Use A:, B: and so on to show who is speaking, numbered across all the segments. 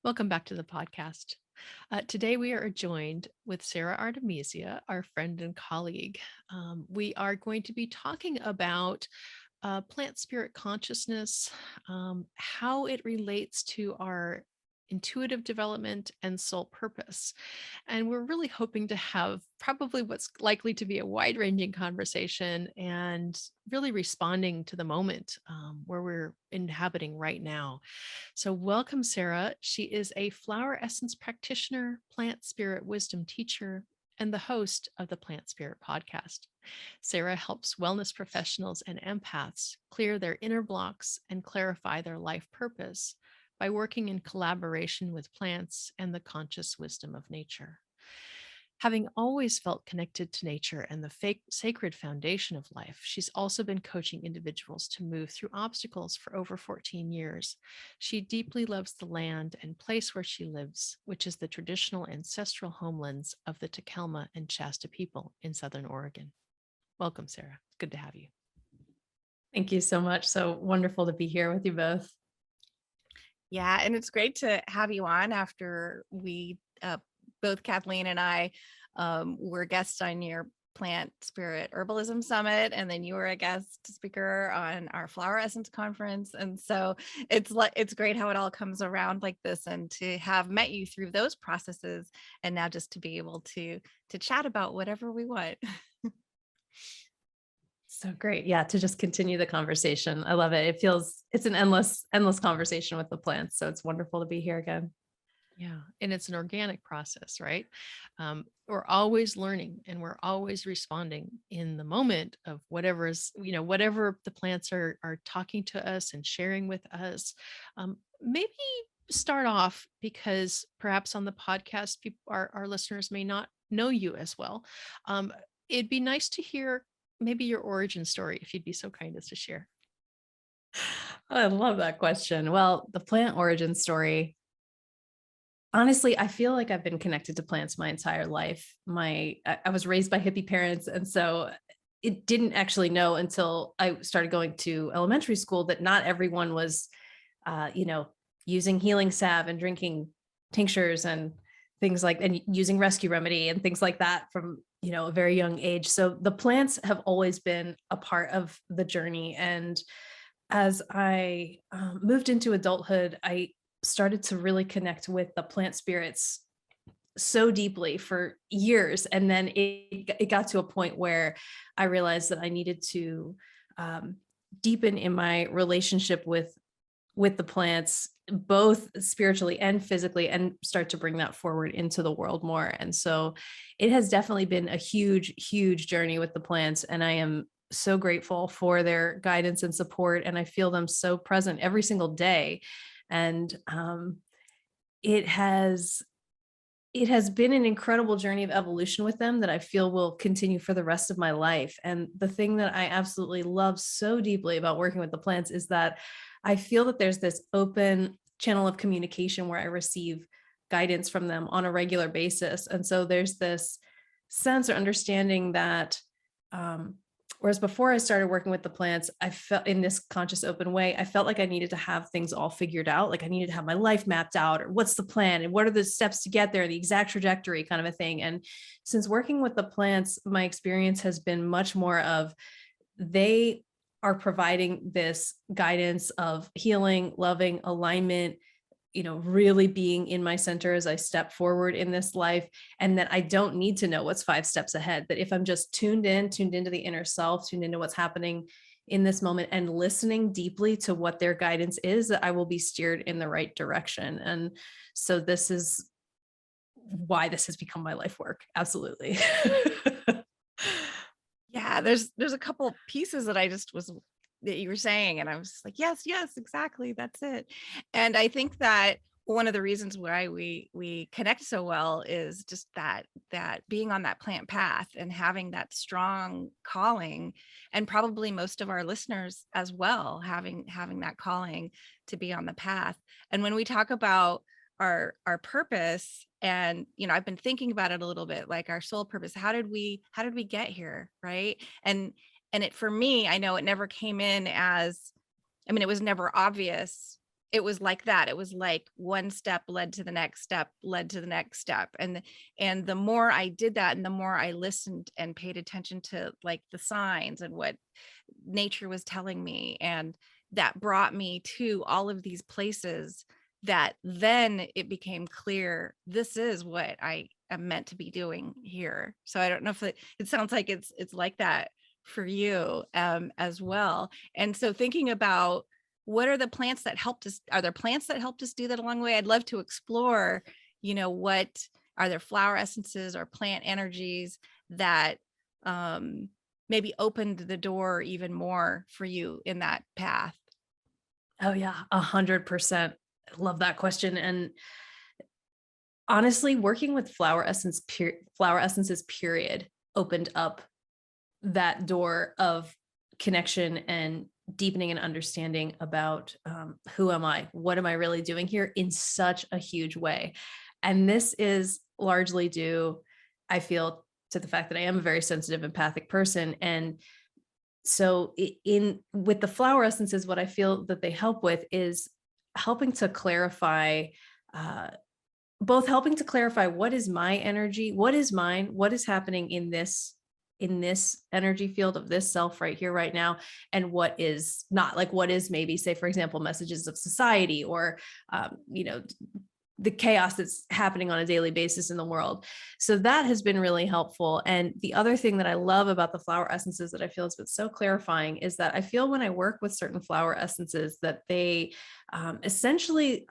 A: Welcome back to the podcast. Today, we are joined with Sara Artemisia, our friend and colleague. We are going to be talking about plant spirit consciousness, how it relates to our intuitive development and soul purpose. And we're really hoping to have probably what's likely to be a wide ranging conversation and really responding to the moment where we're inhabiting right now. So, welcome, Sara. She is a flower essence practitioner, plant spirit wisdom teacher, and the host of the Plant Spirit podcast. Sara helps wellness professionals and empaths clear their inner blocks and clarify their life purpose by working in collaboration with plants and the conscious wisdom of nature. Having always felt connected to nature and the sacred foundation of life, she's also been coaching individuals to move through obstacles for over 14 years. She deeply loves the land and place where she lives, which is the traditional ancestral homelands of the Takelma and Shasta people in Southern Oregon. Welcome, Sara. Good to have you.
B: Thank you so much. So wonderful to be here with you both.
C: Yeah, and it's great to have you on after we both Kathleen and I were guests on your Plant Spirit Herbalism Summit, and then you were a guest speaker on our Flower Essence Conference. And so it's great how it all comes around like this, and to have met you through those processes, and now just to be able to chat about whatever we want.
B: So great. Yeah, to just continue the conversation. I love it. It's an endless conversation with the plants. So it's wonderful to be here again.
A: Yeah, and it's an organic process, right? We're always learning and we're always responding in the moment of whatever the plants are talking to us and sharing with us. Maybe start off, because perhaps on the podcast, our listeners may not know you as well. It'd be nice to hear maybe your origin story, if you'd be so kind as to share.
B: I love that question. Well, the plant origin story. Honestly, I feel like I've been connected to plants my entire life. I was raised by hippie parents, and so it didn't actually know until I started going to elementary school that not everyone was, using healing salve and drinking tinctures and and using rescue remedy and things like that from a very young age. So the plants have always been a part of the journey, and as I moved into adulthood, I started to really connect with the plant spirits so deeply for years. And then it got to a point where I realized that I needed to deepen in my relationship with the plants, both spiritually and physically, and start to bring that forward into the world more. And so it has definitely been a huge journey with the plants. And I am so grateful for their guidance and support. And I feel them so present every single day. And it has been an incredible journey of evolution with them that I feel will continue for the rest of my life. And the thing that I absolutely love so deeply about working with the plants is that I feel that there's this open channel of communication where I receive guidance from them on a regular basis. And so there's this sense or understanding that whereas before I started working with the plants, I felt in this conscious open way, I felt like I needed to have things all figured out. Like I needed to have my life mapped out, or what's the plan and what are the steps to get there, the exact trajectory kind of a thing. And since working with the plants, my experience has been much more of they are providing this guidance of healing, loving, alignment, really being in my center as I step forward in this life. And that I don't need to know what's 5 steps ahead, that if I'm just tuned into the inner self, tuned into what's happening in this moment and listening deeply to what their guidance is, that I will be steered in the right direction. And so this is why this has become my life work. Absolutely.
C: Yeah, there's a couple pieces that that you were saying, and I was like, yes, exactly, that's it. And I think that one of the reasons why we connect so well is just that being on that plant path and having that strong calling, and probably most of our listeners as well having that calling to be on the path. And when we talk about our purpose, and I've been thinking about it a little bit, like our soul purpose, how did we get here, right? And it, for me, I know it never came in as, I mean, it was never obvious it was like that. It was like one step led to the next step, led to the next step. And the more I did that, and the more I listened and paid attention to like the signs and what nature was telling me, and that brought me to all of these places, that then it became clear, this is what I am meant to be doing here. So I don't know if it sounds like it's like that for you as well. And so thinking about, what are the plants that helped us? Are there plants that helped us do that along the way? I'd love to explore, what are there flower essences or plant energies that maybe opened the door even more for you in that path?
B: Oh yeah, 100%. I love that question. And honestly, working with flower essences period opened up that door of connection and deepening and understanding about who am I? What am I really doing here in such a huge way? And this is largely due, I feel, to the fact that I am a very sensitive, empathic person. And so with the flower essences, what I feel that they help with is helping to clarify, both helping to clarify what is my energy, what is mine, what is happening in this energy field of this self right here, right now, and what is not, like what is maybe, say, for example, messages of society, or, the chaos that's happening on a daily basis in the world. So that has been really helpful. And the other thing that I love about the flower essences that I feel has been so clarifying is that I feel when I work with certain flower essences that they essentially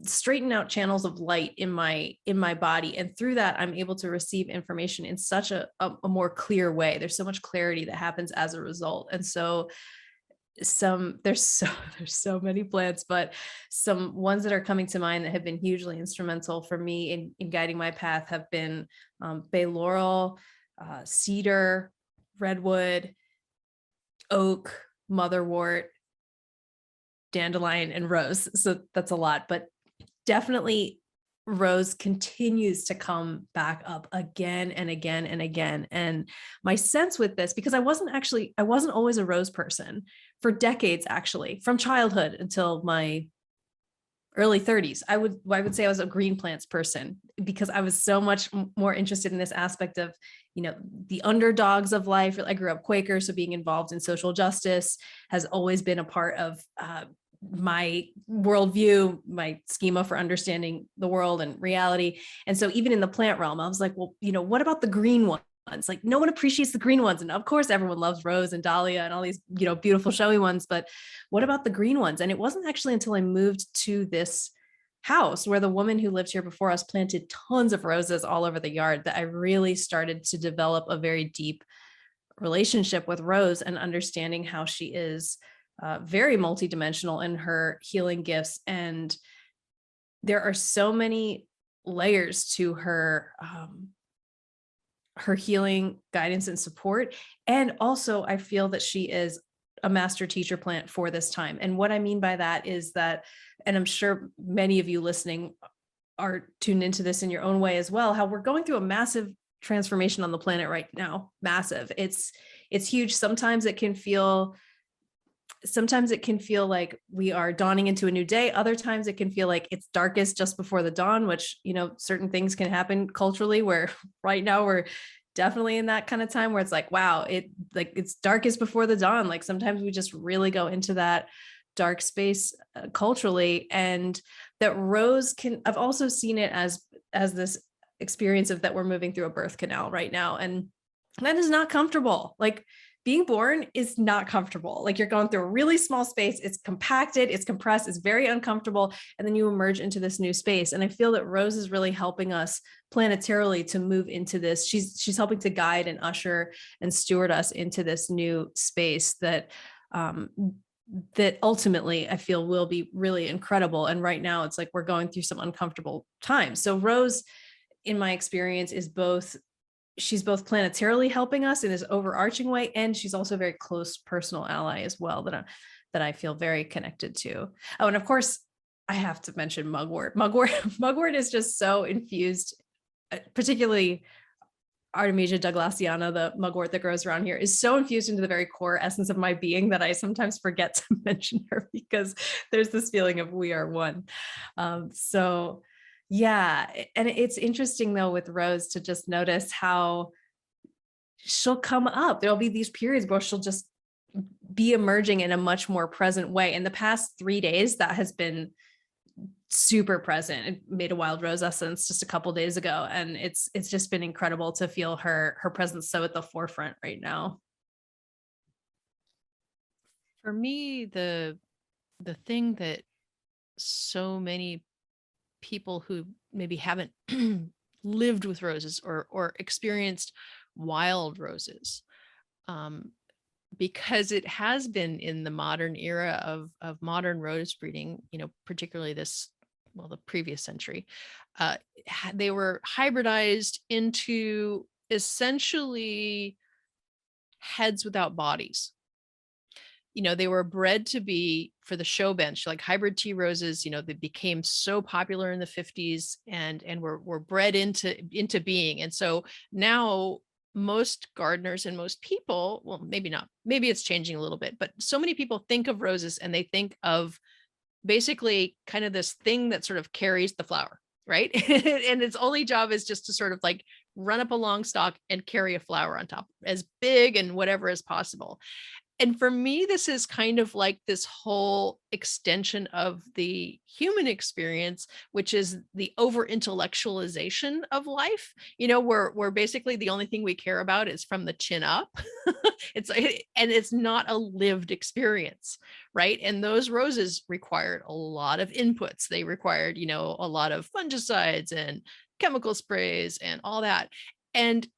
B: straighten out channels of light in my body, and through that I'm able to receive information in such a more clear way. There's so much clarity that happens as a result. And so there's so many plants, but some ones that are coming to mind that have been hugely instrumental for me in guiding my path have been bay laurel, cedar, redwood, oak, motherwort, dandelion, and rose. So that's a lot, but definitely rose continues to come back up again and again and again. And my sense with this, because I wasn't always a rose person for decades, actually, from childhood until my early 30s. I would say I was a green plants person, because I was so much more interested in this aspect of, the underdogs of life. I grew up Quaker, so being involved in social justice has always been a part of my worldview, my schema for understanding the world and reality. And so even in the plant realm, I was like, well, what about the green ones? Like, no one appreciates the green ones. And of course, everyone loves rose and dahlia and all these, beautiful showy ones, but what about the green ones? And it wasn't actually until I moved to this house where the woman who lived here before us planted tons of roses all over the yard that I really started to develop a very deep relationship with Rose, and understanding how she is very multidimensional in her healing gifts. And there are so many layers to her healing guidance and support. And also I feel that she is a master teacher plant for this time. And what I mean by that is that, and I'm sure many of you listening are tuned into this in your own way as well, how we're going through a massive transformation on the planet right now. Massive. It's huge. Sometimes it can feel like we are dawning into a new day. Other times it can feel like it's darkest just before the dawn, which, certain things can happen culturally, where right now we're definitely in that kind of time where it's like, wow, it's darkest before the dawn. Like sometimes we just really go into that dark space culturally. And that rose I've also seen it as this experience of that we're moving through a birth canal right now. And that is not comfortable. Like, being born is not comfortable. Like, you're going through a really small space. It's compacted, it's compressed, it's very uncomfortable. And then you emerge into this new space. And I feel that Rose is really helping us planetarily to move into this. She's helping to guide and usher and steward us into this new space that ultimately I feel will be really incredible. And right now it's like we're going through some uncomfortable times. So Rose, in my experience, she's both planetarily helping us in this overarching way, and she's also a very close personal ally as well that I feel very connected to. Oh, and of course, I have to mention mugwort. Mugwort is just so infused, particularly Artemisia Douglasiana, the mugwort that grows around here, is so infused into the very core essence of my being that I sometimes forget to mention her because there's this feeling of we are one. So yeah, and it's interesting though with Rose to just notice how she'll come up. There'll be these periods where she'll just be emerging in a much more present way. In the past 3 days, that has been super present. I made a wild rose essence just a couple days ago, and it's just been incredible to feel her presence so at the forefront right now.
A: For me, the thing that so many people who maybe haven't lived with roses or experienced wild roses, because it has been in the modern era of modern rose breeding, particularly the previous century, they were hybridized into essentially heads without bodies. They were bred to be for the show bench, like hybrid tea roses. They became so popular in the 50s and were bred into being. And so now most gardeners and most people, well, maybe not, maybe it's changing a little bit, but so many people think of roses and they think of basically kind of this thing that sort of carries the flower, right? And its only job is just to sort of like run up a long stalk and carry a flower on top, as big and whatever as possible. And for me, this is kind of like this whole extension of the human experience, which is the over intellectualization of life, where basically the only thing we care about is from the chin up. And it's not a lived experience, right? And those roses required a lot of inputs. They required, a lot of fungicides and chemical sprays and all that. And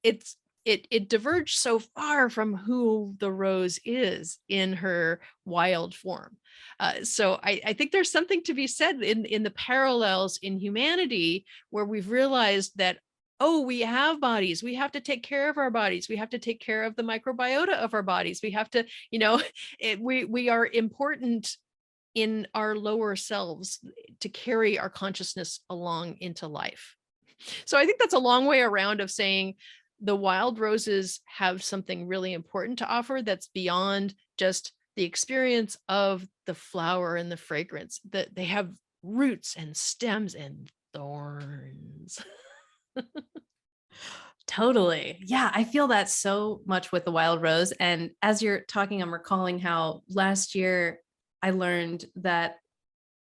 A: it diverged so far from who the rose is in her wild form. So I think there's something to be said in the parallels in humanity where we've realized that, oh, we have bodies. We have to take care of our bodies. We have to take care of the microbiota of our bodies. We have to, we are important in our lower selves to carry our consciousness along into life. So I think that's a long way around of saying the wild roses have something really important to offer that's beyond just the experience of the flower and the fragrance, that they have roots and stems and thorns.
B: Totally. Yeah, I feel that so much with the wild rose. And as you're talking, I'm recalling how last year I learned that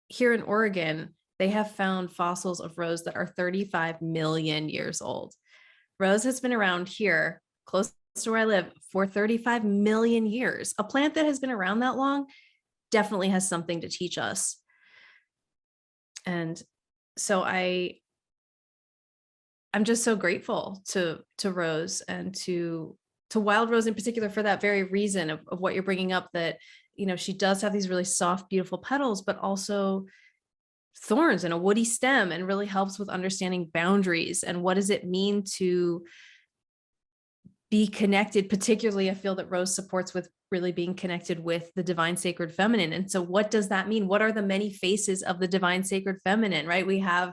B: here in Oregon, they have found fossils of rose that are 35 million years old. Rose has been around here, close to where I live, for 35 million years. A plant that has been around that long definitely has something to teach us. And so I'm just so grateful to Rose and to Wild Rose in particular for that very reason of what you're bringing up, that, she does have these really soft, beautiful petals, but also thorns and a woody stem, and really helps with understanding boundaries and what does it mean to be connected. Particularly, I feel that Rose supports with really being connected with the divine sacred feminine. And so what does that mean? What are the many faces of the divine sacred feminine, right? We have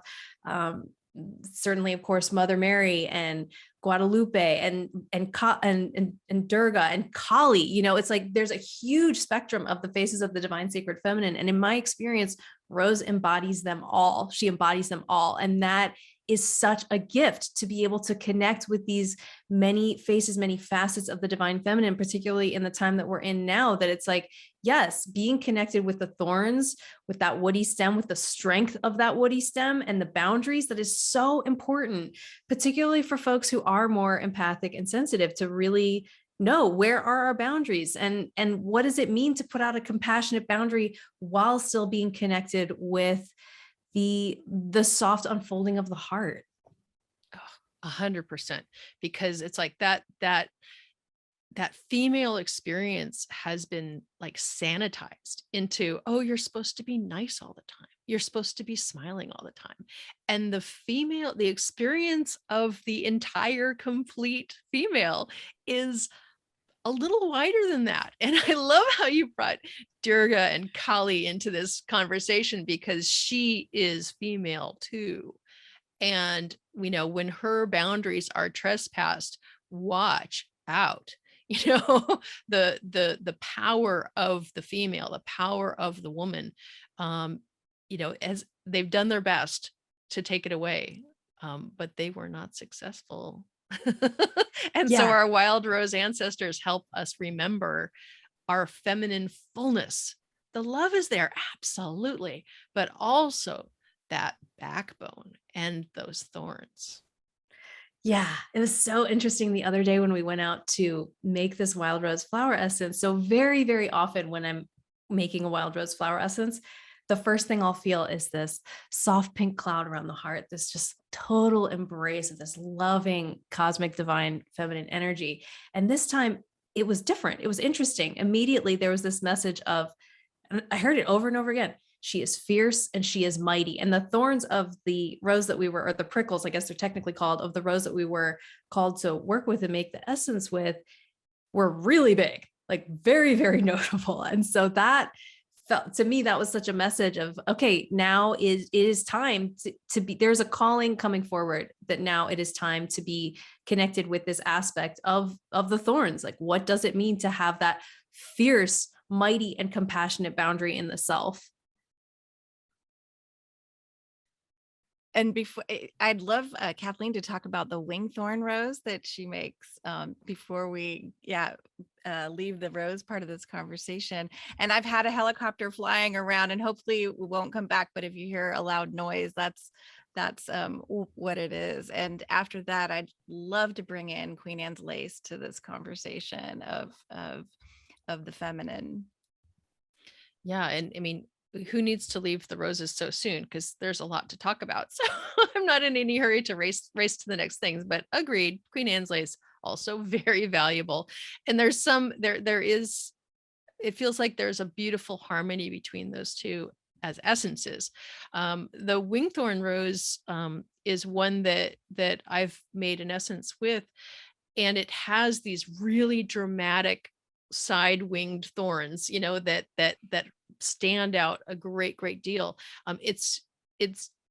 B: certainly, of course, Mother Mary and Guadalupe and Durga and Kali. It's like there's a huge spectrum of the faces of the divine sacred feminine. And in my experience, Rose embodies them all. She embodies them all. And that is such a gift to be able to connect with these many faces, many facets of the divine feminine, particularly in the time that we're in now, that it's like, yes, being connected with the thorns, with that woody stem, with the strength of that woody stem and the boundaries, that is so important, particularly for folks who are more empathic and sensitive, to really know where are our boundaries and what does it mean to put out a compassionate boundary while still being connected with the soft unfolding of the heart.
A: 100%, because it's like that female experience has been like sanitized into, oh, you're supposed to be nice all the time. You're supposed to be smiling all the time. And the experience of the entire complete female is a little wider than that. And I love how you brought Durga and Kali into this conversation, because she is female too. And, when her boundaries are trespassed, watch out. The power of the female, the power of the woman, um, as they've done their best to take it away, but they were not successful. And so
B: Yeah.
A: our wild rose ancestors help us remember our feminine fullness. The love is there, absolutely, but also that backbone and those thorns.
B: Yeah, it was so interesting the other day when we went out to make this wild rose flower essence. So very, very often when I'm making a wild rose flower essence, the first thing I'll feel is this soft pink cloud around the heart, this just total embrace of this loving cosmic divine feminine energy. And this time it was different. It was interesting. Immediately there was this message of, and I heard it over and over again. She is fierce and she is mighty. And the thorns of the rose that we were, or the prickles, I guess they're technically called, of the rose that we were called to work with and make the essence with, were really big, like very, very notable. And so that felt to me, that was such a message of, okay, now it is time to be, there's a calling coming forward that now it is time to be connected with this aspect of the thorns. Like, what does it mean to have that fierce, mighty, and compassionate boundary in the self?
C: And before, I'd love Kathleen to talk about the wing thorn rose that she makes before we, leave the rose part of this conversation. And I've had a helicopter flying around, and hopefully it won't come back. But if you hear a loud noise, that's what it is. And after that, I'd love to bring in Queen Anne's lace to this conversation of the feminine.
A: Yeah, and I mean, who needs to leave the roses so soon? Because there's a lot to talk about. So I'm not in any hurry to race to the next things, but agreed. Queen Anne's lace, also very valuable. And there's there is, it feels like there's a beautiful harmony between those two as essences. The wingthorn rose is one that I've made an essence with, and it has these really dramatic side winged thorns, that stand out a great deal. It's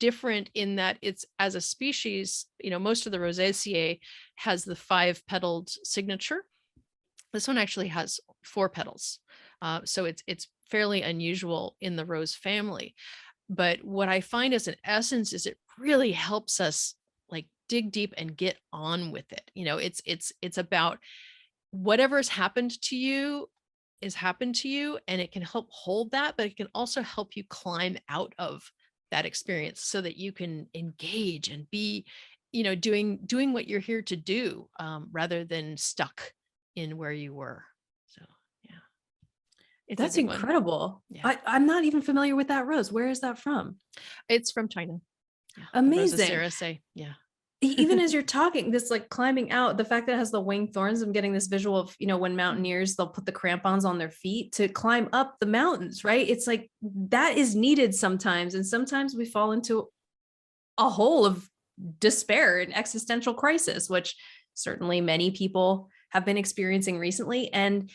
A: different in that it's, as a species, most of the Rosaceae has the 5-petaled signature. This one actually has 4 petals. So it's fairly unusual in the rose family. But what I find as an essence is it really helps us like dig deep and get on with it. It's about whatever's happened to you is happened to you, and it can help hold that, but it can also help you climb out of that experience so that you can engage and be, doing what you're here to do, rather than stuck in where you were. So yeah, it's
B: That's
A: a big one.
B: incredible.
A: Yeah.
B: I'm not even familiar with that rose. Where is that from?
A: It's from China. Yeah,
B: Amazing.
A: Rosaceae. Yeah.
B: Even as you're talking, this like climbing out, the fact that it has the wing thorns, I'm getting this visual of, when mountaineers, they'll put the crampons on their feet to climb up the mountains, right? It's like that is needed sometimes. And sometimes we fall into a hole of despair and existential crisis, which certainly many people have been experiencing recently. And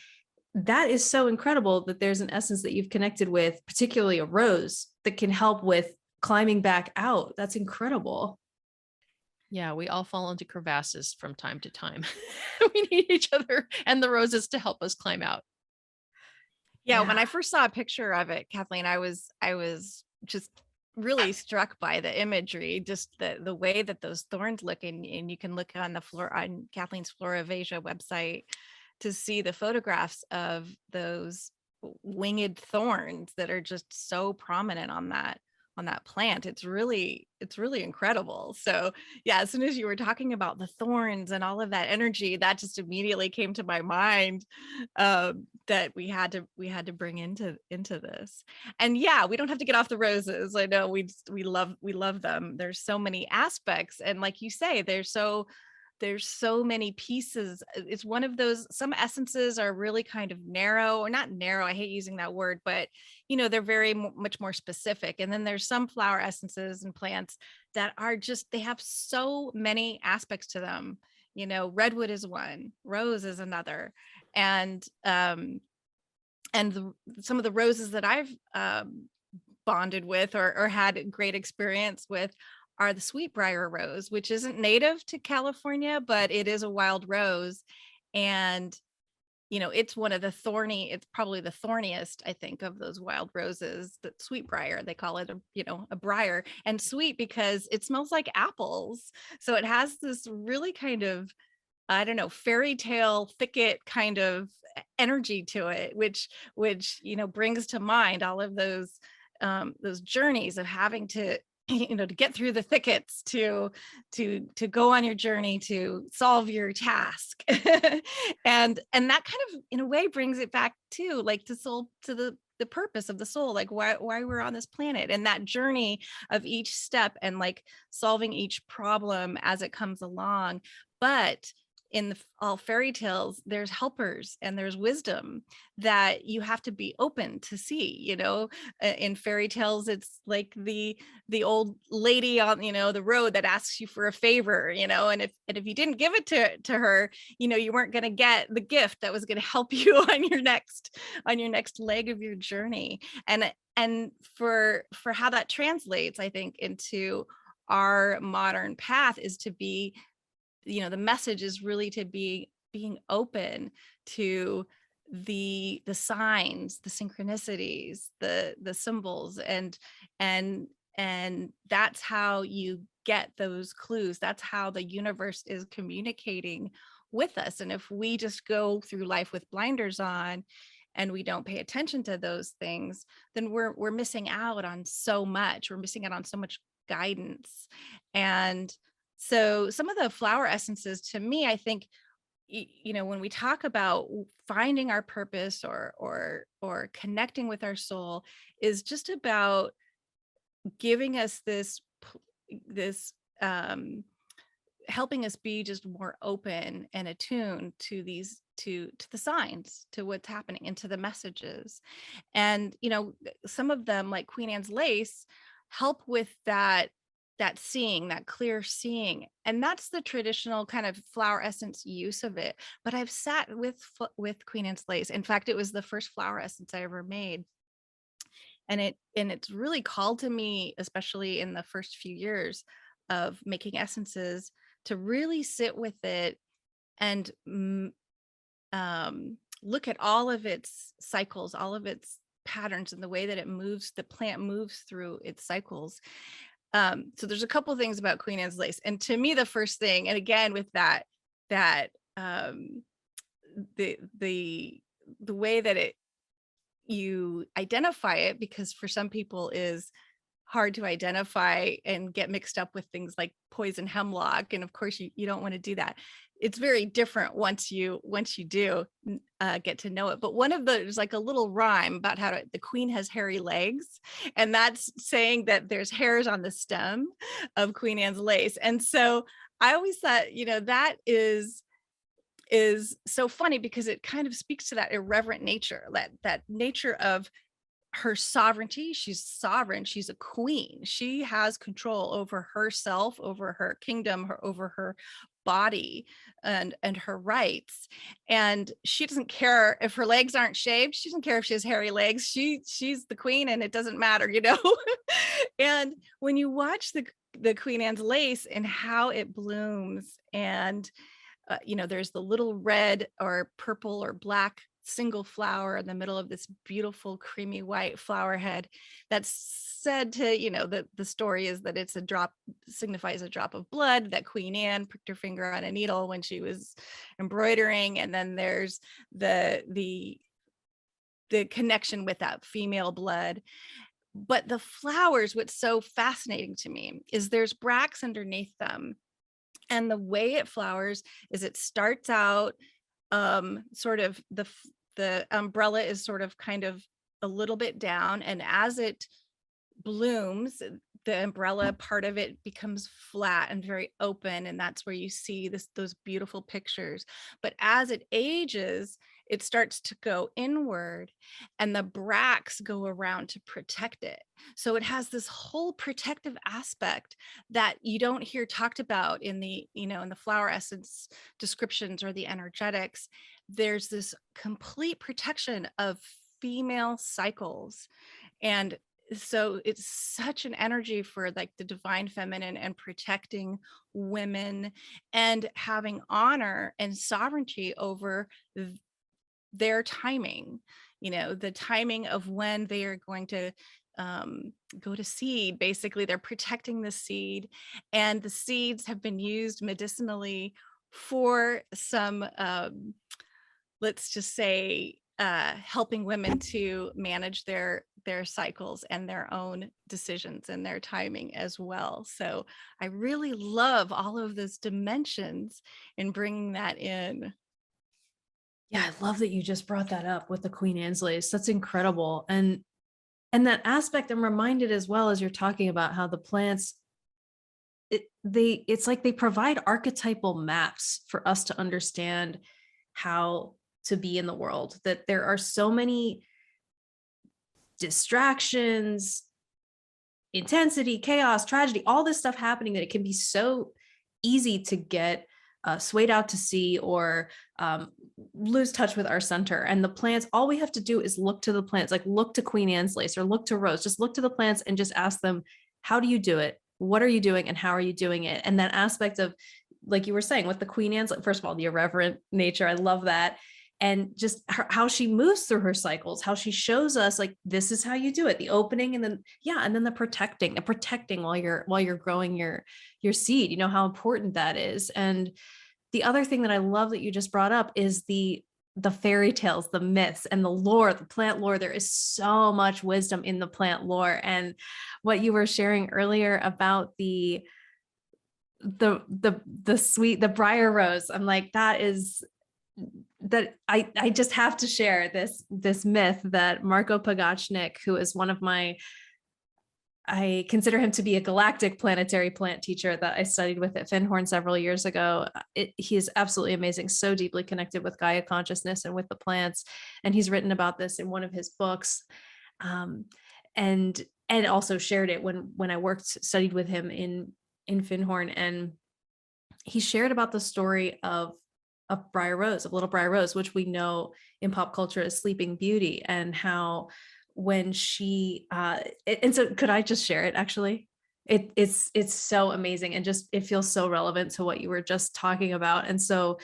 B: that is so incredible that there's an essence that you've connected with, particularly a rose, that can help with climbing back out. That's incredible.
A: Yeah, we all fall into crevasses from time to time. We need each other and the roses to help us climb out.
C: Yeah, when I first saw a picture of it, Kathleen, I was just really struck by the imagery, just the way that those thorns look, and you can look on on Kathleen's Flora of Asia website to see the photographs of those winged thorns that are just so prominent on that plant. It's really incredible. So yeah, as soon as you were talking about the thorns and all of that energy, that just immediately came to my mind, that we had to bring into this. And yeah, we don't have to get off the roses. I know we love them. There's so many aspects, and like you say, there's so many pieces. It's one of those, some essences are really kind of narrow, or not narrow, I hate using that word, but they're very much more specific. And then there's some flower essences and plants that are just, they have so many aspects to them. Redwood is one, rose is another. And some of the roses that I've bonded with or had great experience with are the sweet Briar Rose, which isn't native to California, but it is a wild rose. And it's one of the it's probably the thorniest, I think, of those wild roses. That sweet briar, they call it a briar, and sweet because it smells like apples. So it has this really kind of, I don't know, fairy tale thicket kind of energy to it, which brings to mind all of those journeys of having to to get through the thickets to go on your journey to solve your task. And that kind of in a way brings it back to like to the purpose of the soul, like why we're on this planet, and that journey of each step and like solving each problem as it comes along. But in all fairy tales, there's helpers and there's wisdom that you have to be open to see. In fairy tales, it's like the old lady on the road that asks you for a favor, and if you didn't give it to her, you weren't going to get the gift that was going to help you on your next leg of your journey. And for how that translates, I think, into our modern path is to be, the message is really to be being open to the signs, the synchronicities, the symbols, and that's how you get those clues. That's how the universe is communicating with us. And if we just go through life with blinders on and we don't pay attention to those things, then we're missing out on so much. We're missing out on so much guidance. And so some of the flower essences, to me, I think, when we talk about finding our purpose or connecting with our soul, is just about giving us this helping us be just more open and attuned to to the signs, to what's happening, and to the messages. And some of them, like Queen Anne's lace, help with that seeing, that clear seeing. And that's the traditional kind of flower essence use of it. But I've sat with Queen Anne's lace. In fact, it was the first flower essence I ever made. And it's really called to me, especially in the first few years of making essences, to really sit with it and look at all of its cycles, all of its patterns, and the way that the plant moves through its cycles. So there's a couple things about Queen Anne's lace. And to me, the first thing, and again, with that the way that you identify it, because for some people is hard to identify and get mixed up with things like poison hemlock. And of course you don't want to do that. It's very different once you do get to know it. But there's like a little rhyme about how the queen has hairy legs, and that's saying that there's hairs on the stem of Queen Anne's lace. And so I always thought, that is so funny, because it kind of speaks to that irreverent nature, that nature of her sovereignty. She's sovereign. She's a queen. She has control over herself, over her kingdom, over her body and her rights. And she doesn't care if her legs aren't shaved. She doesn't care if she has hairy legs. She's the queen, and it doesn't matter, And when you watch the Queen Anne's lace and how it blooms, and there's the little red or purple or black single flower in the middle of this beautiful creamy white flower head, that's said to, the story is that it's signifies a drop of blood that Queen Anne pricked her finger on a needle when she was embroidering. And then there's the connection with that female blood. But the flowers, what's so fascinating to me is there's bracts underneath them. And the way it flowers is it starts out sort of the umbrella is sort of kind of a little bit down, and as it blooms, the umbrella part of it becomes flat and very open, and that's where you see those beautiful pictures. But as it ages, it starts to go inward, and the bracts go around to protect it. So it has this whole protective aspect that you don't hear talked about in the flower essence descriptions or the energetics. There's this complete protection of female cycles. And so it's such an energy for like the divine feminine and protecting women and having honor and sovereignty over their timing, the timing of when they are going to go to seed. Basically, they're protecting the seed, and the seeds have been used medicinally for some, let's just say, helping women to manage their cycles and their own decisions and their timing as well. So I really love all of those dimensions and bringing that in.
B: Yeah, I love that you just brought that up with the Queen Anne's lace. That's incredible. And that aspect, I'm reminded as well as you're talking about how the plants, it's like they provide archetypal maps for us to understand how to be in the world, that there are so many distractions, intensity, chaos, tragedy, all this stuff happening that it can be so easy to get swayed out to sea or lose touch with our center. And the plants, all we have to do is look to the plants, like look to Queen Anne's lace or look to Rose, just look to the plants and just ask them, how do you do it? What are you doing? And how are you doing it? And that aspect of, like you were saying, with the Queen Anne's, first of all, the irreverent nature, I love that. And just how she moves through her cycles, how she shows us like, this is how you do it, the opening, and then, yeah. And then the protecting while you're growing your seed, how important that is. And the other thing that I love that you just brought up is the fairy tales, the myths, and the lore, the plant lore. There is so much wisdom in the plant lore. And what you were sharing earlier about the sweet, the Briar Rose, I'm like, that I just have to share this myth that Marco Pagachnik, who is one of I consider him to be a galactic planetary plant teacher that I studied with at Findhorn several years ago. He is absolutely amazing, so deeply connected with Gaia consciousness and with the plants. And he's written about this in one of his books. And also shared it when I studied with him in Findhorn. And he shared about the story of Briar Rose, of little Briar Rose, which we know in pop culture as Sleeping Beauty, and how when she and so could I just share it? Actually, it's so amazing, and just it feels so relevant to what you were just talking about. And so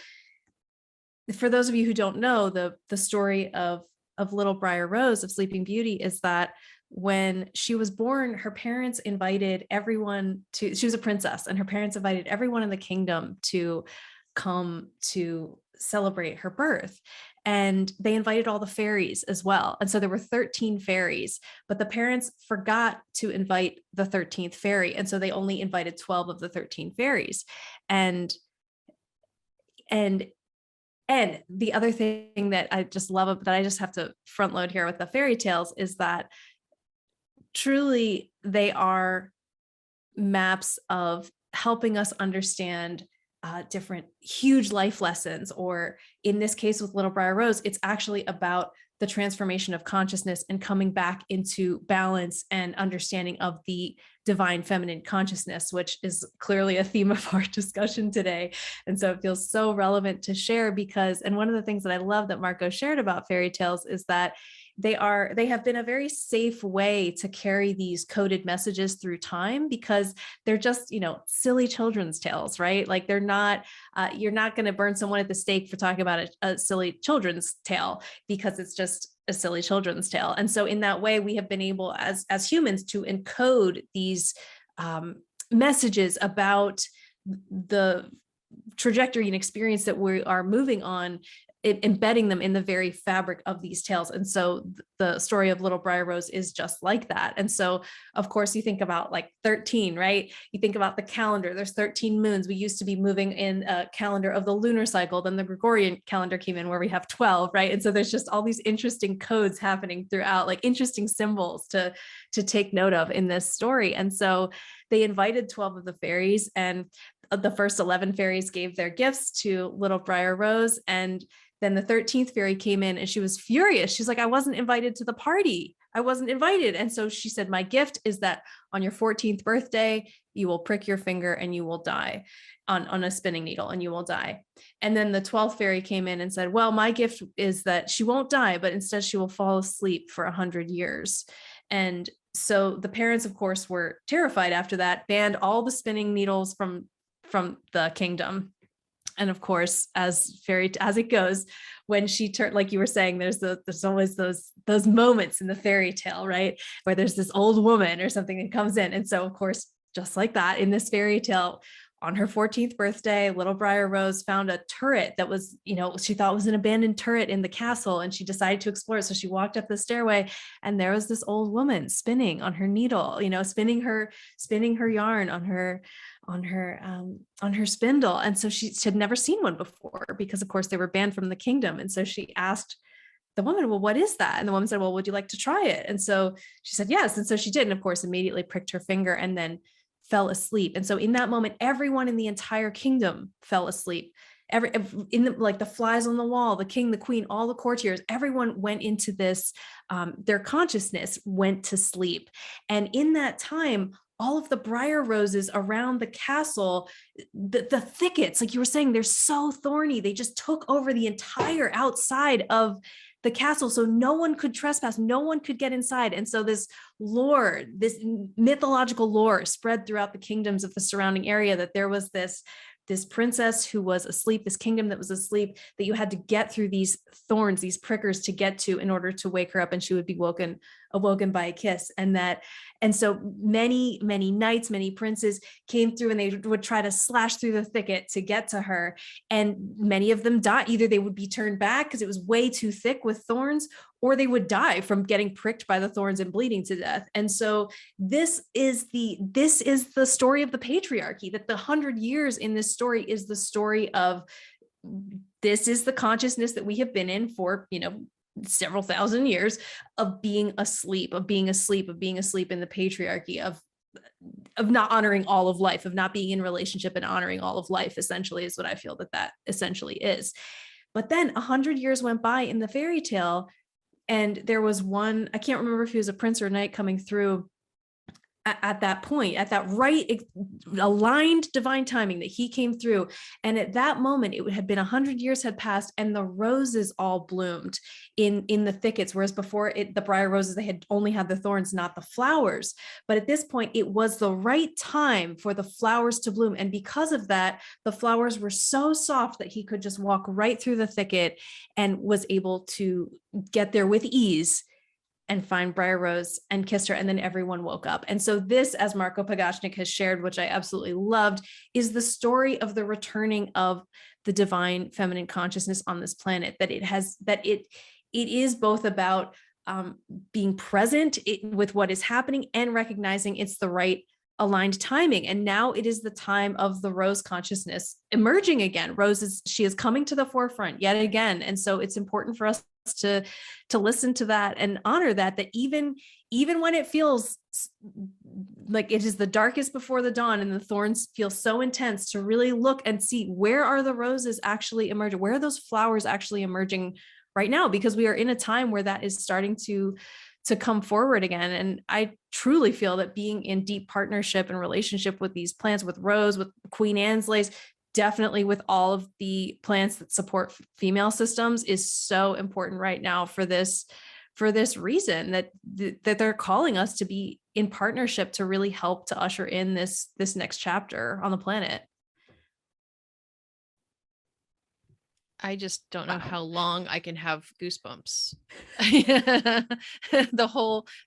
B: for those of you who don't know, the story of little Briar Rose, of Sleeping Beauty, is that when she was born, her parents invited everyone she was a princess, and her parents invited everyone in the kingdom to come to celebrate her birth. And they invited all the fairies as well. And so there were 13 fairies, but the parents forgot to invite the 13th fairy. And so they only invited 12 of the 13 fairies. And the other thing that I just love, that I just have to front load here with the fairy tales, is that truly they are maps of helping us understand different huge life lessons, or in this case with little Briar Rose, it's actually about the transformation of consciousness and coming back into balance and understanding of the divine feminine consciousness, which is clearly a theme of our discussion today. And so it feels so relevant to share because, and one of the things that I love that Marco shared about fairy tales is that they have been a very safe way to carry these coded messages through time, because they're just, silly children's tales, right? Like they're not, you're not going to burn someone at the stake for talking about a silly children's tale, because it's just a silly children's tale. And so in that way, we have been able as humans to encode these messages about the trajectory and experience that we are moving on, embedding them in the very fabric of these tales. And so the story of little Briar Rose is just like that. And so, of course, you think about like 13, right? You think about the calendar, there's 13 moons. We used to be moving in a calendar of the lunar cycle. Then the Gregorian calendar came in where we have 12, right? And so there's just all these interesting codes happening throughout, like interesting symbols to take note of in this story. And so they invited 12 of the fairies, and the first 11 fairies gave their gifts to little Briar Rose. And then the 13th fairy came in and she was furious. She's like, I wasn't invited to the party. I wasn't invited. And so she said, my gift is that on your 14th birthday, you will prick your finger and you will die on a spinning needle, and you will die. And then the 12th fairy came in and said, well, my gift is that she won't die, but instead she will fall asleep for 100 years. And so the parents, of course, were terrified after that, banned all the spinning needles from the kingdom. And of course, as it goes, when she turned, like you were saying, there's always those moments in the fairy tale, right, where there's this old woman or something that comes in. And so, of course, just like that, in this fairy tale, on her 14th birthday, little Briar Rose found a turret that was, she thought was an abandoned turret in the castle, and she decided to explore it. So she walked up the stairway, and there was this old woman spinning on her needle, spinning her yarn on her spindle. And so she had never seen one before, because of course they were banned from the kingdom. And so she asked the woman, well, what is that? And the woman said, well, would you like to try it? And so she said, yes. And so she did. And of course, immediately pricked her finger and then fell asleep. And so in that moment, everyone in the entire kingdom fell asleep. Like the flies on the wall, the king, the queen, all the courtiers, everyone went into this, their consciousness went to sleep. And in that time, all of the briar roses around the castle, the thickets, like you were saying, they're so thorny. They just took over the entire outside of the castle. So no one could trespass. No one could get inside. And so this lore, this mythological lore spread throughout the kingdoms of the surrounding area, that there was this princess who was asleep, this kingdom that was asleep, that you had to get through these thorns, these prickers to get to in order to wake her up, and she would be awoken by a kiss. And so many knights, many princes came through, and they would try to slash through the thicket to get to her. And many of them died. Either they would be turned back because it was way too thick with thorns, or they would die from getting pricked by the thorns and bleeding to death. And so this is the story of the patriarchy, that the 100 years in this story is the story of, this is the consciousness that we have been in for, several thousand years, of being asleep in the patriarchy, of not honoring all of life, of not being in relationship and honoring all of life, essentially, is what I feel that essentially is. But then 100 years went by in the fairy tale, and there was one, I can't remember if he was a prince or a knight coming through at that point, at that right aligned divine timing, that he came through. And at that moment, it had been 100 years had passed, and the roses all bloomed in the thickets. Whereas before, the briar roses, they had only had the thorns, not the flowers. But at this point, it was the right time for the flowers to bloom. And because of that, the flowers were so soft that he could just walk right through the thicket and was able to get there with ease and find Briar Rose and kiss her. And then everyone woke up. And so this, as Marco Pagashnik has shared, which I absolutely loved, is the story of the returning of the divine feminine consciousness on this planet, that it is both about being present with what is happening and recognizing it's the right aligned timing. And now it is the time of the rose consciousness emerging again. She is coming to the forefront yet again. And so it's important for us to listen to that and honor that even when it feels like it is the darkest before the dawn and the thorns feel so intense, to really look and see, where are the roses actually emerging? Where are those flowers actually emerging right now? Because we are in a time where that is starting to come forward again. And I truly feel that being in deep partnership and relationship with these plants, with Rose, with Queen Anne's lace, definitely with all of the plants that support female systems, is so important right now for this reason, that they're calling us to be in partnership to really help to usher in this next chapter on the planet.
A: I just don't know how long I can have goosebumps. The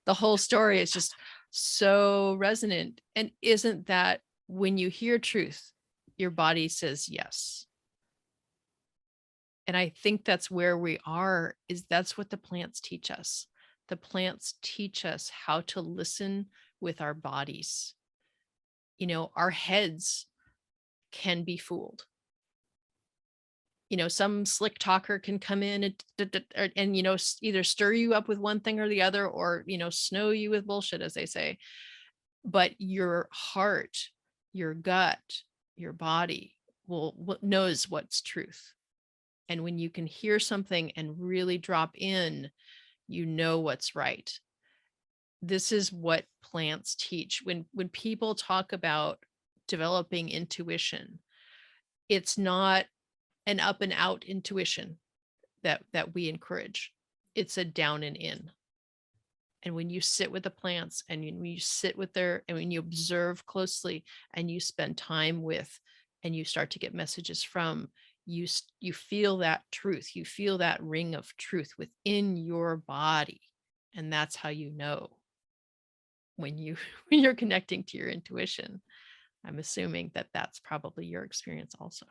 A: whole story is just so resonant. And isn't that when you hear truth, your body says yes? And I think that's where we are, is that's what the plants teach us. The plants teach us how to listen with our bodies. Our heads can be fooled. Some slick talker can come in and either stir you up with one thing or the other, or, snow you with bullshit, as they say. But your heart, your gut, your body knows what's truth. And when you can hear something and really drop in, you know what's right. This is what plants teach. When people talk about developing intuition, it's not an up and out intuition that we encourage. It's a down and in. And when you sit with the plants and when you sit with their, and when you observe closely and you spend time with, and you start to get messages from, you feel that truth, you feel that ring of truth within your body. And that's how you know when you when you're connecting to your intuition. I'm assuming that that's probably your experience also.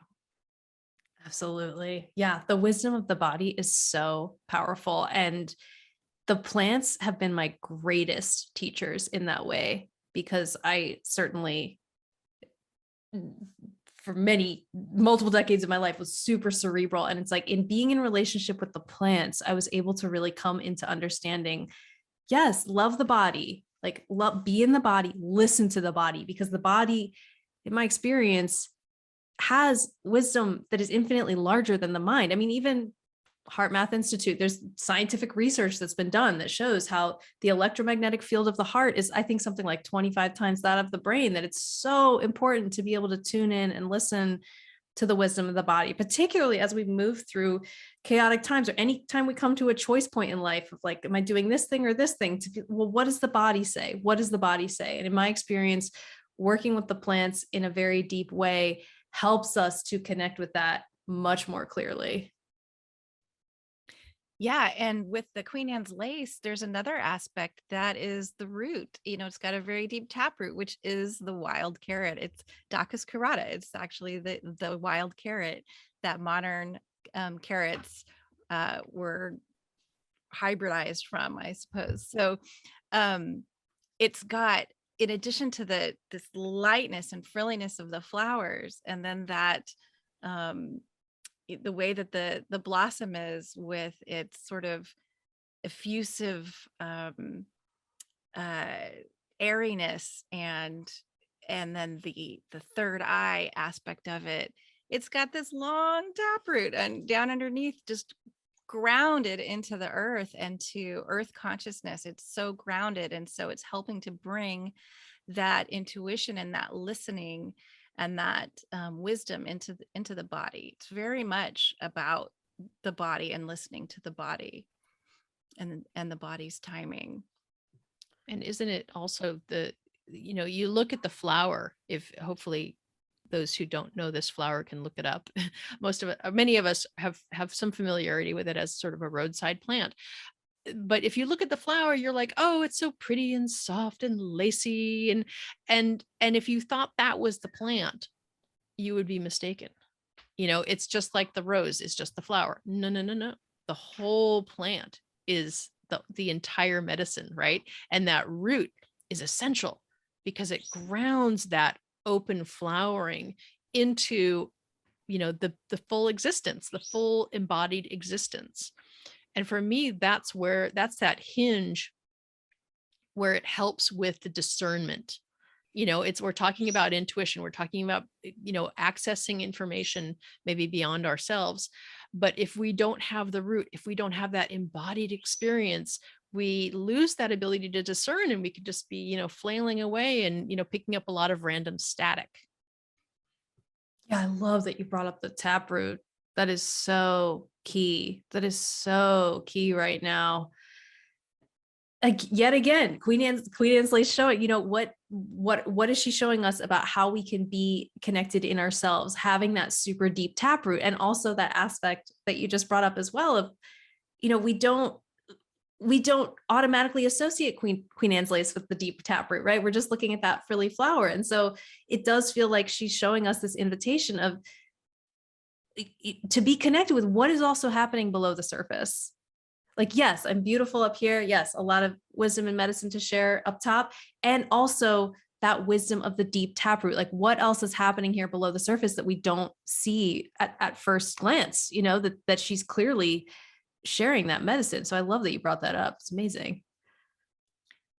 B: Absolutely. Yeah. The wisdom of the body is so powerful. And the plants have been my greatest teachers in that way, because I certainly, for many multiple decades of my life, was super cerebral. And it's like, in being in relationship with the plants, I was able to really come into understanding, yes, love the body, like love, be in the body, listen to the body, because the body, in my experience, has wisdom that is infinitely larger than the mind. I mean, even Heart Math Institute, there's scientific research that's been done that shows how the electromagnetic field of the heart is, I think, something like 25 times that of the brain, that it's so important to be able to tune in and listen to the wisdom of the body, particularly as we move through chaotic times, or anytime we come to a choice point in life of like, am I doing this thing or this thing? Well, what does the body say? What does the body say? And in my experience, working with the plants in a very deep way helps us to connect with that much more clearly.
C: Yeah, and with the Queen Anne's lace, there's another aspect that is the root. It's got a very deep taproot, which is the wild carrot. It's Dacus carota. It's actually the wild carrot that modern carrots were hybridized from, I suppose. So it's got, in addition to this lightness and frilliness of the flowers, and then that the way that the blossom is, with its sort of effusive airiness, and then the third eye aspect of it, it's got this long taproot and down underneath, just grounded into the earth and to earth consciousness. It's so grounded, and so it's helping to bring that intuition and that listening and that wisdom into the body. It's very much about the body and listening to the body and the body's timing.
A: And isn't it also you look at the flower, if hopefully those who don't know this flower can look it up. Many of us have some familiarity with it as sort of a roadside plant. But if you look at the flower, you're like, oh, it's so pretty and soft and lacy. And if you thought that was the plant, you would be mistaken. It's just like the rose is just the flower. No, no, no, no. The whole plant is the entire medicine, right? And that root is essential because it grounds that open flowering into, the full existence, the full embodied existence. And for me, that's that hinge where it helps with the discernment. We're talking about intuition. We're talking about, accessing information maybe beyond ourselves. But if we don't have the root, if we don't have that embodied experience, we lose that ability to discern, and we could just be, flailing away and, picking up a lot of random static.
B: Yeah, I love that you brought up the taproot. That is so key. That is so key right now. Like, yet again, Queen Anne's lace showing, what is she showing us about how we can be connected in ourselves, having that super deep taproot, and also that aspect that you just brought up as well of, we don't automatically associate Queen Anne's lace with the deep taproot, right? We're just looking at that frilly flower. And so it does feel like she's showing us this invitation of to be connected with what is also happening below the surface. Like, yes, I'm beautiful up here. Yes, a lot of wisdom and medicine to share up top. And also that wisdom of the deep taproot. Like, what else is happening here below the surface that we don't see at first glance, that she's clearly sharing that medicine. So I love that you brought that up. It's amazing.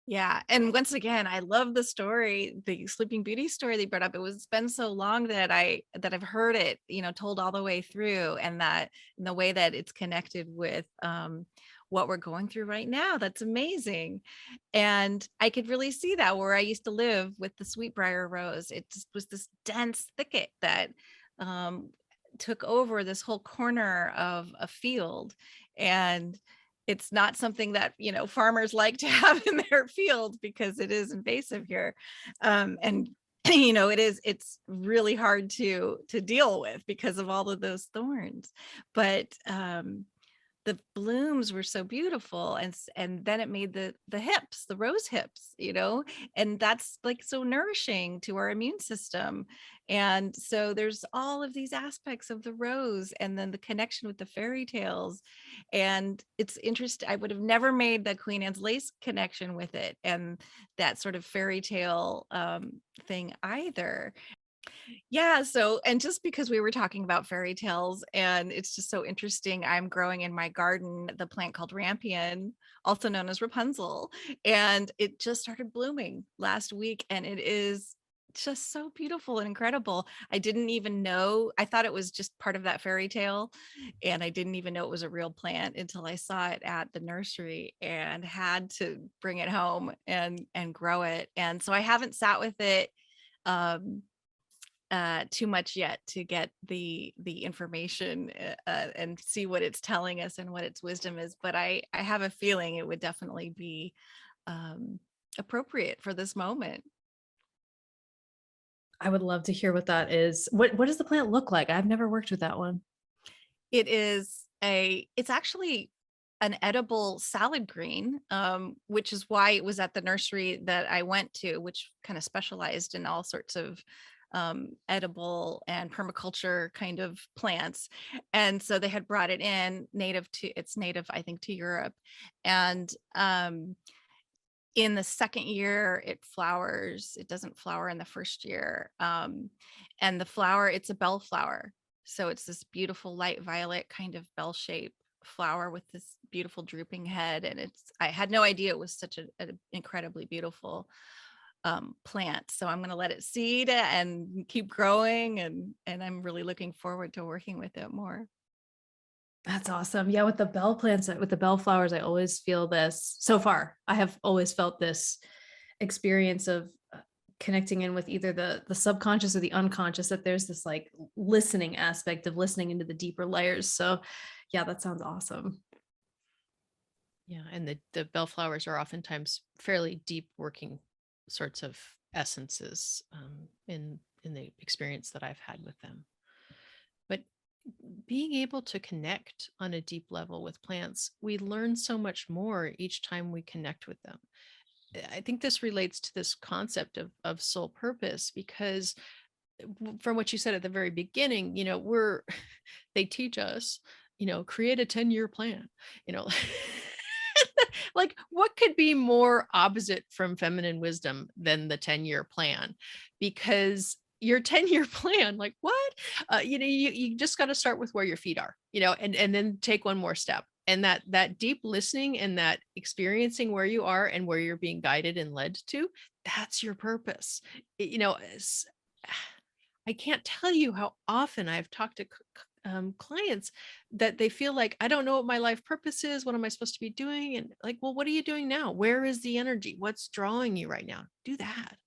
C: Yeah. And once again, I love the story, the Sleeping Beauty story they brought up. It's been so long that I've heard it, told all the way through, and that in the way that it's connected with what we're going through right now. That's amazing. And I could really see that where I used to live with the sweet Briar Rose. It just was this dense thicket that took over this whole corner of a field. And it's not something that, farmers like to have in their fields because it is invasive here. And it's really hard to deal with because of all of those thorns. But the blooms were so beautiful, and then it made the hips, the rose hips, and that's like so nourishing to our immune system. And so there's all of these aspects of the rose, and then the connection with the fairy tales. And it's interesting, I would have never made the Queen Anne's lace connection with it and that sort of fairy tale thing either. Yeah. So, and just because we were talking about fairy tales, and it's just so interesting, I'm growing in my garden the plant called Rampion, also known as Rapunzel, and it just started blooming last week, and it is just so beautiful and incredible. I didn't even know, I thought it was just part of that fairy tale, and I didn't even know it was a real plant until I saw it at the nursery and had to bring it home and grow it. And so I haven't sat with it um too much yet to get the information and see what it's telling us and what its wisdom is, but I have a feeling it would definitely be appropriate for this moment.
B: I would love to hear what that is. What does the plant look like? I've never worked with that one.
C: It's actually an edible salad green, which is why it was at the nursery that I went to, which kind of specialized in all sorts of edible and permaculture kind of plants. And so they had brought it in it's native, I think, to Europe. And in the second year, it flowers. It doesn't flower in the first year. And the flower, it's a bellflower. So it's this beautiful light violet kind of bell shape flower with this beautiful drooping head. And I had no idea it was such an incredibly beautiful plant. So I'm going to let it seed and keep growing, and I'm really looking forward to working with it more.
B: That's awesome. Yeah, with the bell plants, with the bellflowers, I always feel this. So far, I have always felt this experience of connecting in with either the subconscious or the unconscious, that there's this like listening aspect of listening into the deeper layers. So yeah, that sounds awesome.
A: Yeah, and the bellflowers are oftentimes fairly deep working sorts of essences in the experience that I've had with them. But being able to connect on a deep level with plants, we learn so much more each time we connect with them. I think this relates to this concept of soul purpose, because from what you said at the very beginning, they teach us, create a 10-year plan, like what could be more opposite from feminine wisdom than the 10-year plan? Because your 10-year plan, like what? You just got to start with where your feet are, and then take one more step. And that deep listening and that experiencing where you are and where you're being guided and led to, that's your purpose. I can't tell you how often I've talked to clients that they feel like, I don't know what my life purpose is. What am I supposed to be doing? And like, well, what are you doing now? Where is the energy? What's drawing you right now? Do that.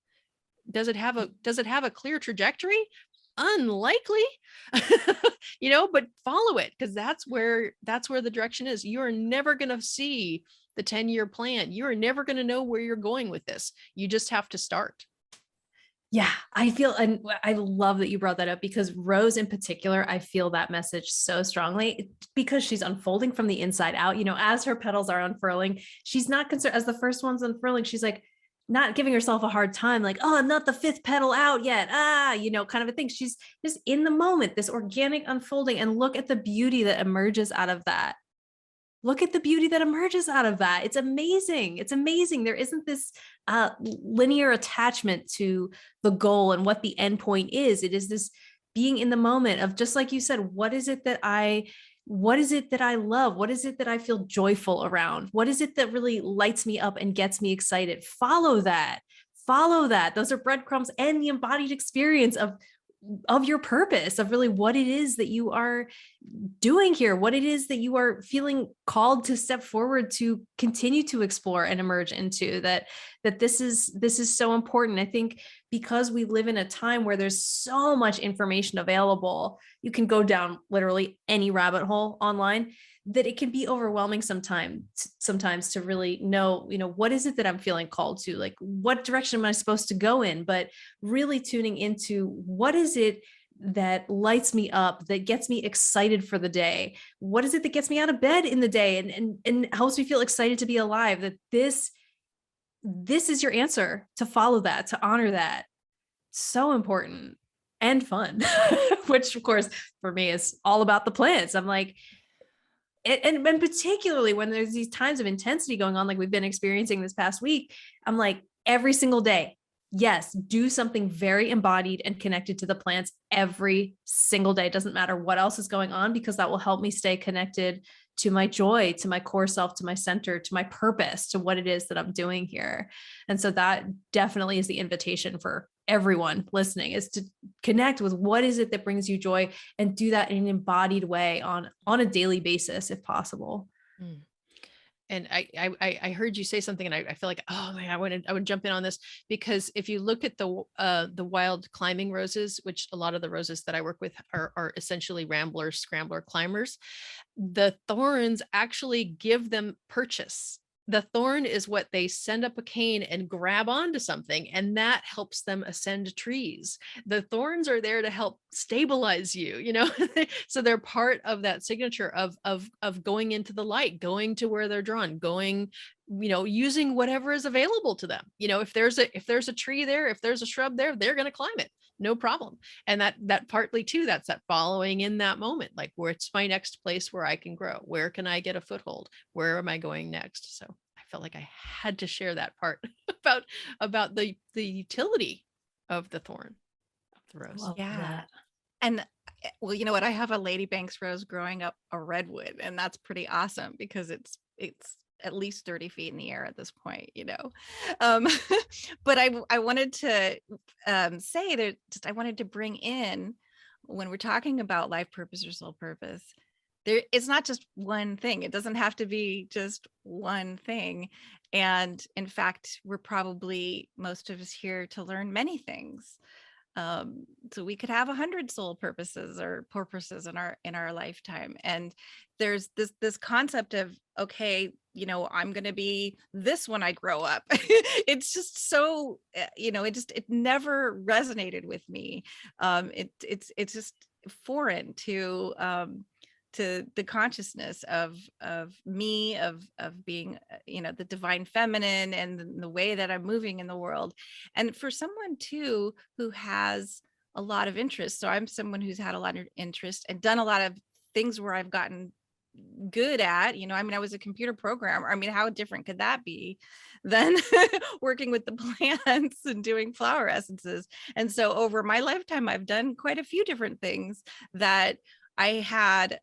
A: Does it have a clear trajectory? Unlikely, but follow it, because that's where the direction is. You're never going to see the 10-year plan. You're never going to know where you're going with this. You just have to start.
B: Yeah, and I love that you brought that up, because Rose in particular, I feel that message so strongly, because she's unfolding from the inside out, as her petals are unfurling, she's not concerned as the first one's unfurling. She's like not giving herself a hard time, like, oh, I'm not the fifth petal out yet. Kind of a thing. She's just in the moment, this organic unfolding, and look at the beauty that emerges out of that. Look at the beauty that emerges out of that. It's amazing. It's amazing. There isn't this linear attachment to the goal and what the end point is. It is this being in the moment of, just like you said, what is it that I love? What is it that I feel joyful around? What is it that really lights me up and gets me excited? Follow that. Those are breadcrumbs and the embodied experience of your purpose, of really what it is that you are doing here, what it is that you are feeling called to step forward to continue to explore and emerge into, that this is so important. I think because we live in a time where there's so much information available, you can go down literally any rabbit hole online, that it can be overwhelming sometimes to really know, what is it that I'm feeling called to? Like, what direction am I supposed to go in? But really tuning into what is it that lights me up, that gets me excited for the day? What is it that gets me out of bed in the day and helps me feel excited to be alive? That this is your answer, to follow that, to honor that. So important and fun, which of course for me is all about the plants. I'm like, and particularly when there's these times of intensity going on, like we've been experiencing this past week, I'm like, every single day, yes, do something very embodied and connected to the plants every single day. It doesn't matter what else is going on, because that will help me stay connected to my joy, to my core self, to my center, to my purpose, to what it is that I'm doing here. And so that definitely is the invitation for everyone listening, is to connect with what is it that brings you joy, and do that in an embodied way on a daily basis, if possible.
A: Mm. And I heard you say something, and I feel like, oh man, I would jump in on this, because if you look at the wild climbing roses, which a lot of the roses that I work with are essentially ramblers, scrambler, climbers, the thorns actually give them purchase. The thorn is what they send up a cane and grab onto something, and that helps them ascend trees. The thorns are there to help stabilize you, so they're part of that signature of going into the light, going to where they're drawn, going, using whatever is available to them. If there's a tree there, if there's a shrub there, they're going to climb it, no problem. And that partly too, that's that following in that moment, like, where's my next place where I can grow? Where can I get a foothold? Where am I going next? So I felt like I had to share that part about the utility of the thorn, of the rose.
B: Love
C: Yeah.
B: that.
C: And well, you know what? I have a Lady Banks rose growing up a redwood, and that's pretty awesome because it's at least 30 feet in the air at this point, Um, but I wanted to say that I wanted to bring in, when we're talking about life purpose or soul purpose, it's not just one thing. It doesn't have to be just one thing. And in fact, we're probably, most of us here, to learn many things. So we could have 100 soul purposes or purposes in our lifetime. And there's this concept of, okay, I'm going to be this when I grow up. It's just so, it never resonated with me. It's just foreign to the consciousness of me, of being, the divine feminine, and the way that I'm moving in the world. And for someone too who has a lot of interest, so I'm someone who's had a lot of interest and done a lot of things where I've gotten good at, I was a computer programmer. How different could that be than working with the plants and doing flower essences? And so over my lifetime, I've done quite a few different things that I had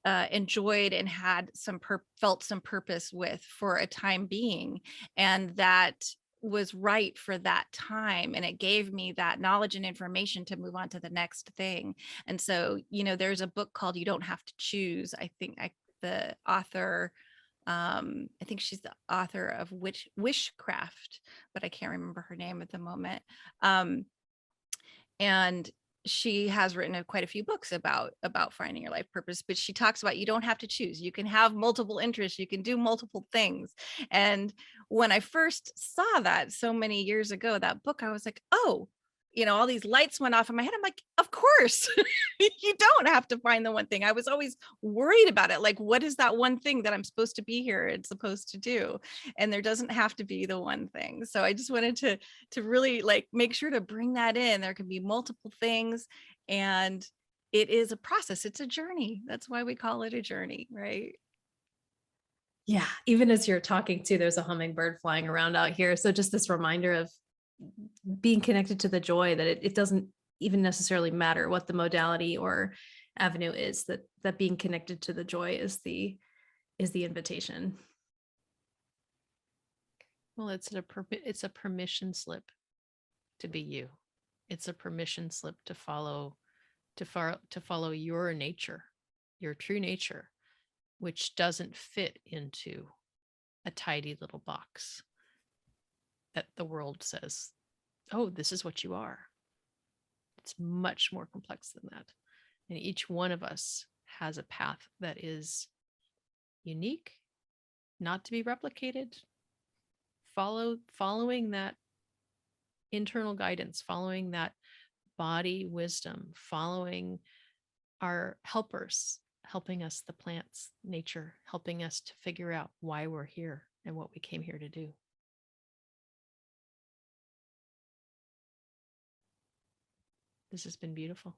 C: enjoyed and had felt some purpose with for a time being, and that was right for that time, and it gave me that knowledge and information to move on to the next thing. And so, there's a book called You Don't Have to Choose. I think the author, I think she's the author of Wishcraft, but I can't remember her name at the moment. And she has written quite a few books about finding your life purpose, but she talks about, you don't have to choose. You can have multiple interests. You can do multiple things. And when I first saw that so many years ago, that book, I was like, oh, all these lights went off in my head. I'm like, of course, you don't have to find the one thing. I was always worried about it. Like, what is that one thing that I'm supposed to be here? It's supposed to do. And there doesn't have to be the one thing. So I just wanted to really make sure to bring that in. There can be multiple things, and it is a process. It's a journey. That's why we call it a journey, right?
B: Yeah. Even as you're talking too, there's a hummingbird flying around out here. So just this reminder of being connected to the joy, that it doesn't even necessarily matter what the modality or avenue is, that being connected to the joy is the invitation.
A: Well, it's a permission slip to be you. It's a permission slip to follow your nature, your true nature, which doesn't fit into a tidy little box that the world says oh, this is what you are. It's much more complex than that. And each one of us has a path that is unique, not to be replicated. Following that internal guidance, following that body wisdom, following our helpers, helping us, the plants, nature, helping us to figure out why we're here and what we came here to do. This has been beautiful.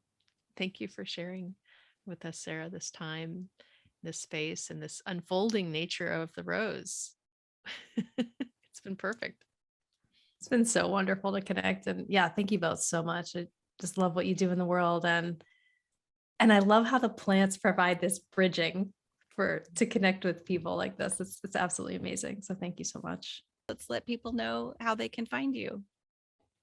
A: Thank you for sharing with us, Sara, this time, this space, and this unfolding nature of the rose. It's been perfect.
B: It's been so wonderful to connect. And yeah, thank you both so much. I just love what you do in the world. And I love how the plants provide this bridging to connect with people like this. It's absolutely amazing. So thank you so much.
C: Let's let people know how they can find you.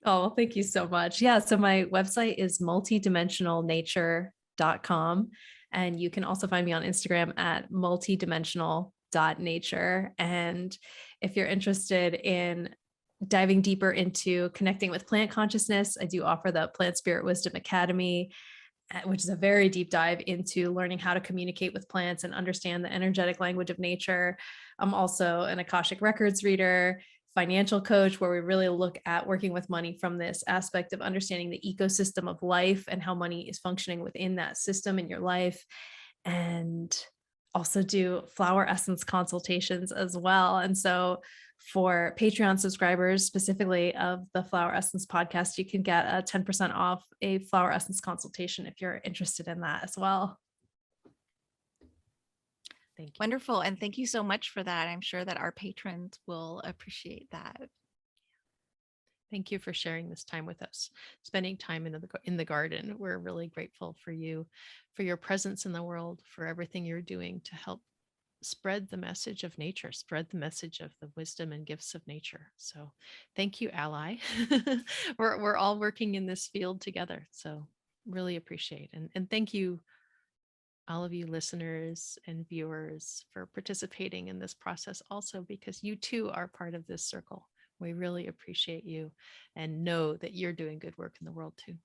B: Oh, thank you so much. Yeah. So my website is multidimensionalnature.com. And you can also find me on Instagram at multidimensional.nature. And if you're interested in diving deeper into connecting with plant consciousness, I do offer the Plant Spirit Wisdom Academy, which is a very deep dive into learning how to communicate with plants and understand the energetic language of nature. I'm also an Akashic Records reader, financial coach, where we really look at working with money from this aspect of understanding the ecosystem of life and how money is functioning within that system in your life. And also do flower essence consultations as well. And so for Patreon subscribers, specifically of the Flower Essence podcast, you can get a 10% off a flower essence consultation if you're interested in that as well.
A: Thank you.
C: Wonderful. And thank you so much for that. I'm sure that our patrons will appreciate that.
A: Thank you for sharing this time with us, spending time in the garden. We're really grateful for you, for your presence in the world, for everything you're doing to help spread the message of nature, spread the message of the wisdom and gifts of nature. So thank you, ally. We're all working in this field together. So really appreciate. And thank you, all of you listeners and viewers, for participating in this process also, because you too are part of this circle. We really appreciate you and know that you're doing good work in the world too.